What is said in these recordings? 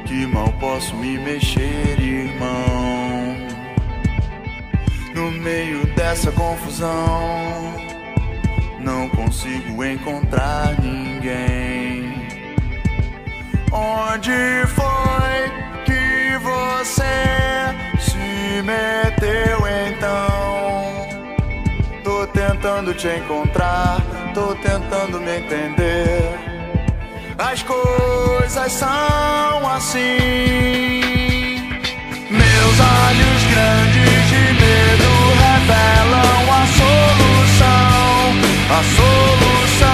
que mal posso me mexer, irmão. No meio dessa confusão, não consigo encontrar ninguém. Onde foi que você se meteu então? Tô tentando te encontrar, tô tentando me entender. As coisas são assim. Meus olhos grandes de medo revelam a solução, a solução.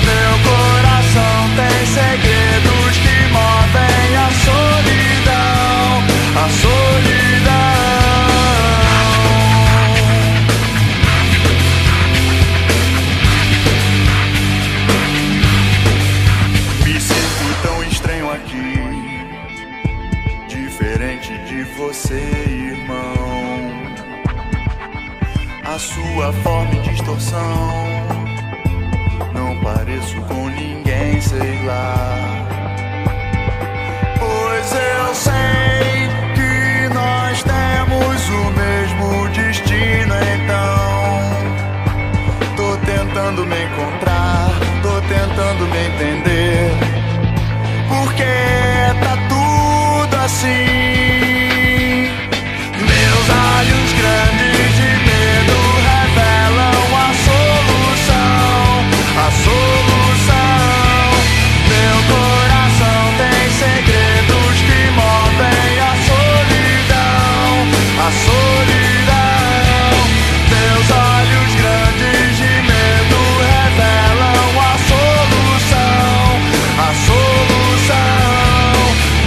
Meu coração tem segredos que movem a solidão, a solidão. Me sinto tão estranho aqui, diferente de você, irmão. A sua forma e distorção, não pareço com ninguém, sei lá. Pois eu sei que nós temos o mesmo destino, então tô tentando me encontrar, tô tentando me entender. Porque tá tudo assim. Meus olhos grandes de medo revelam a solução, a solução. Meu coração tem segredos que movem a solidão, a solidão. Meus olhos grandes de medo revelam a solução, a solução.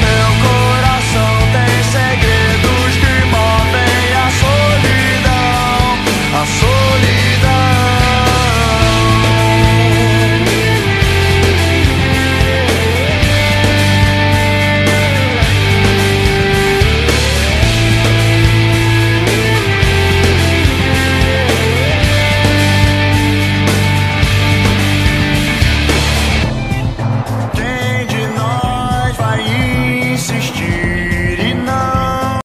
Meu coração tem segredos que movem a solidão, a solidão. Quem de nós vai insistir?